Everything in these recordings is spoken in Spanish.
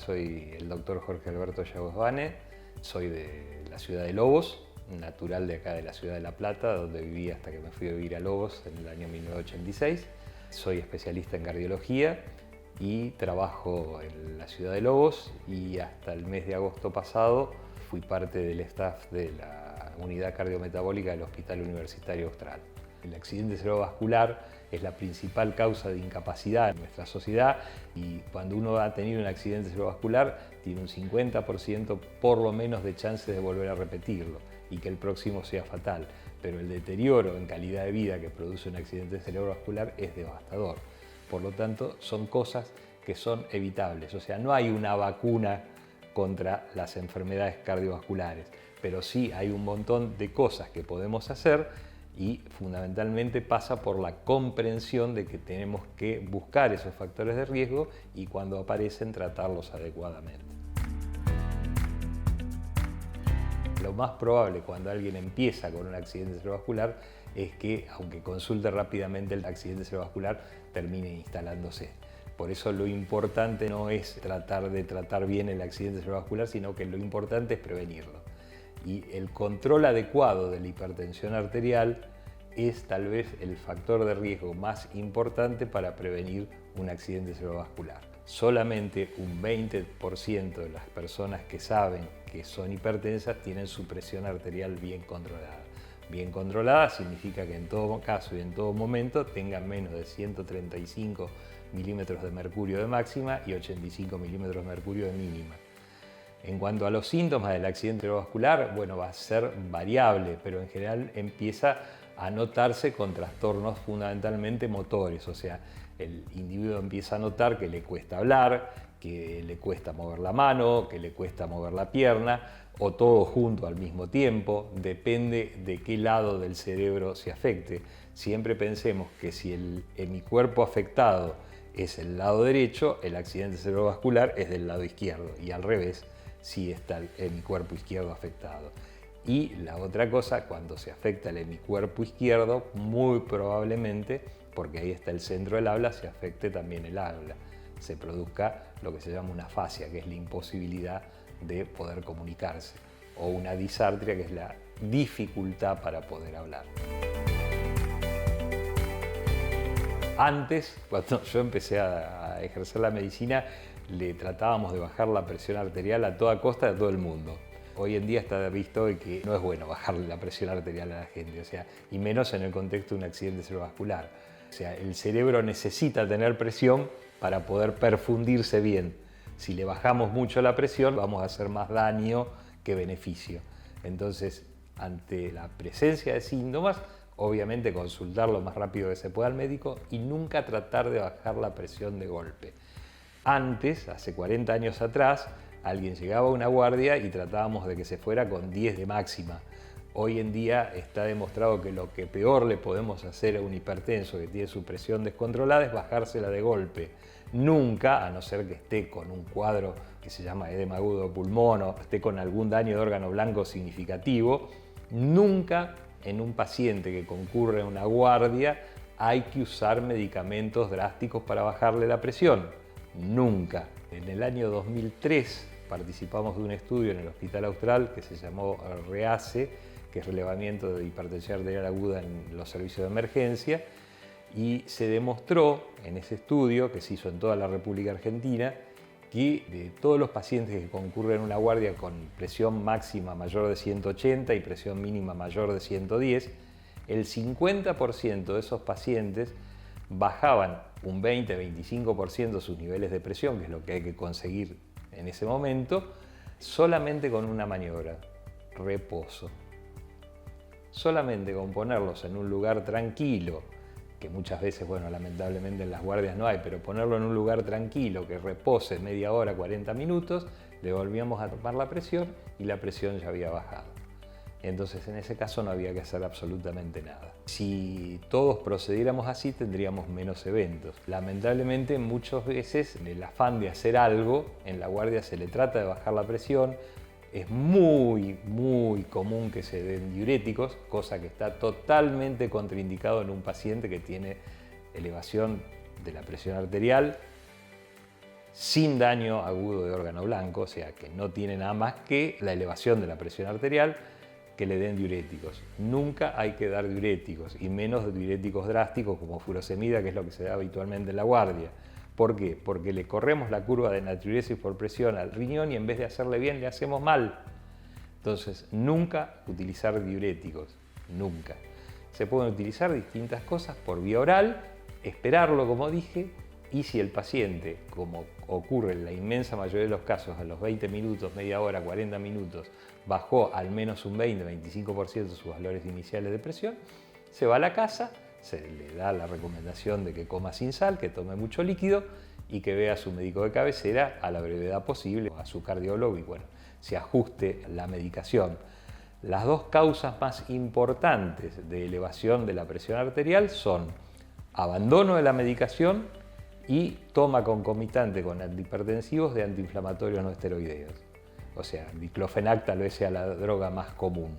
soy el doctor Jorge Alberto Llagues Bane, soy de la ciudad de Lobos, natural de acá de la ciudad de La Plata, donde viví hasta que me fui a vivir a Lobos en el año 1986. Soy especialista en cardiología y trabajo en la ciudad de Lobos, y hasta el mes de agosto pasado fui parte del staff de la unidad cardiometabólica del Hospital Universitario Austral. El accidente cerebrovascular es la principal causa de incapacidad en nuestra sociedad, y cuando uno ha tenido un accidente cerebrovascular tiene un 50% por lo menos de chances de volver a repetirlo y que el próximo sea fatal. Pero el deterioro en calidad de vida que produce un accidente cerebrovascular es devastador. Por lo tanto, son cosas que son evitables. O sea, no hay una vacuna contra las enfermedades cardiovasculares, pero sí hay un montón de cosas que podemos hacer, y fundamentalmente pasa por la comprensión de que tenemos que buscar esos factores de riesgo y cuando aparecen tratarlos adecuadamente. Lo más probable cuando alguien empieza con un accidente cerebrovascular es que, aunque consulte rápidamente, el accidente cerebrovascular termine instalándose. Por eso lo importante no es tratar de tratar bien el accidente cerebrovascular, sino que lo importante es prevenirlo. Y el control adecuado de la hipertensión arterial es tal vez el factor de riesgo más importante para prevenir un accidente cerebrovascular. Solamente un 20% de las personas que saben que son hipertensas tienen su presión arterial bien controlada. Bien controlada significa que en todo caso y en todo momento tengan menos de 135 milímetros de mercurio de máxima y 85 milímetros de mercurio de mínima. En cuanto a los síntomas del accidente cerebrovascular, bueno, va a ser variable, pero en general empieza a notarse con trastornos fundamentalmente motores. O sea, el individuo empieza a notar que le cuesta hablar, que le cuesta mover la mano, que le cuesta mover la pierna, o todo junto al mismo tiempo. Depende de qué lado del cerebro se afecte. Siempre pensemos que si el hemicuerpo afectado es el lado derecho, el accidente cerebrovascular es del lado izquierdo, y al revés, si está el hemicuerpo izquierdo afectado. Y la otra cosa, cuando se afecta el hemicuerpo izquierdo, muy probablemente, porque ahí está el centro del habla, se afecte también el habla. Se produzca lo que se llama una afasia, que es la imposibilidad de poder comunicarse, o una disartria, que es la dificultad para poder hablar. Antes, cuando yo empecé a ejercer la medicina, le tratábamos de bajar la presión arterial a toda costa de todo el mundo. Hoy en día está visto que no es bueno bajarle la presión arterial a la gente, o sea, y menos en el contexto de un accidente cerebrovascular. O sea, el cerebro necesita tener presión para poder perfundirse bien. Si le bajamos mucho la presión, vamos a hacer más daño que beneficio. Entonces, ante la presencia de síntomas, obviamente consultar lo más rápido que se pueda al médico y nunca tratar de bajar la presión de golpe. Antes, hace 40 años atrás, alguien llegaba a una guardia y tratábamos de que se fuera con 10 de máxima. Hoy en día está demostrado que lo que peor le podemos hacer a un hipertenso que tiene su presión descontrolada es bajársela de golpe. Nunca, a no ser que esté con un cuadro que se llama edema agudo de pulmón o esté con algún daño de órgano blanco significativo, nunca en un paciente que concurre a una guardia hay que usar medicamentos drásticos para bajarle la presión. Nunca. En el año 2003 participamos de un estudio en el Hospital Austral que se llamó REACE, que es relevamiento de hipertensión arterial aguda en los servicios de emergencia, y se demostró en ese estudio, que se hizo en toda la República Argentina, que de todos los pacientes que concurren a una guardia con presión máxima mayor de 180 y presión mínima mayor de 110, el 50% de esos pacientes bajaban un 20-25% sus niveles de presión, que es lo que hay que conseguir en ese momento, solamente con una maniobra: reposo. Solamente con ponerlos en un lugar tranquilo, que muchas veces, bueno, lamentablemente en las guardias no hay, pero ponerlo en un lugar tranquilo, que repose media hora, 40 minutos, le volvíamos a tomar la presión y la presión ya había bajado. Entonces, en ese caso no había que hacer absolutamente nada. Si todos procediéramos así, tendríamos menos eventos. Lamentablemente, muchas veces, en el afán de hacer algo, en la guardia se le trata de bajar la presión. Es muy común que se den diuréticos, cosa que está totalmente contraindicado en un paciente que tiene elevación de la presión arterial sin daño agudo de órgano blanco, o sea que no tiene nada más que la elevación de la presión arterial, que le den diuréticos. Nunca hay que dar diuréticos, y menos diuréticos drásticos como furosemida, que es lo que se da habitualmente en la guardia. ¿Por qué? Porque le corremos la curva de natriuresis por presión al riñón y en vez de hacerle bien, le hacemos mal. Entonces, nunca utilizar diuréticos, nunca. Se pueden utilizar distintas cosas por vía oral, esperarlo, como dije, y si el paciente, como ocurre en la inmensa mayoría de los casos, a los 20 minutos, media hora, 40 minutos, bajó al menos un 20-25% sus valores iniciales de presión, se va a la casa, se le da la recomendación de que coma sin sal, que tome mucho líquido y que vea a su médico de cabecera a la brevedad posible, a su cardiólogo y bueno, se ajuste la medicación. Las dos causas más importantes de elevación de la presión arterial son abandono de la medicación y toma concomitante con antihipertensivos de antiinflamatorios no esteroideos. O sea, diclofenac tal vez sea la droga más común.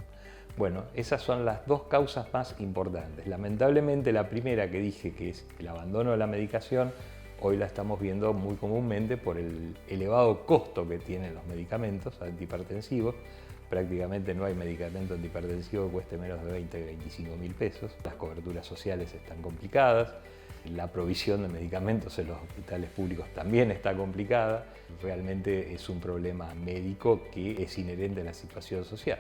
Bueno, esas son las dos causas más importantes. Lamentablemente la primera que dije, que es el abandono de la medicación, hoy la estamos viendo muy comúnmente por el elevado costo que tienen los medicamentos antihipertensivos. Prácticamente no hay medicamento antihipertensivo que cueste menos de 20 o 25 mil pesos. Las coberturas sociales están complicadas. La provisión de medicamentos en los hospitales públicos también está complicada. Realmente es un problema médico que es inherente a la situación social.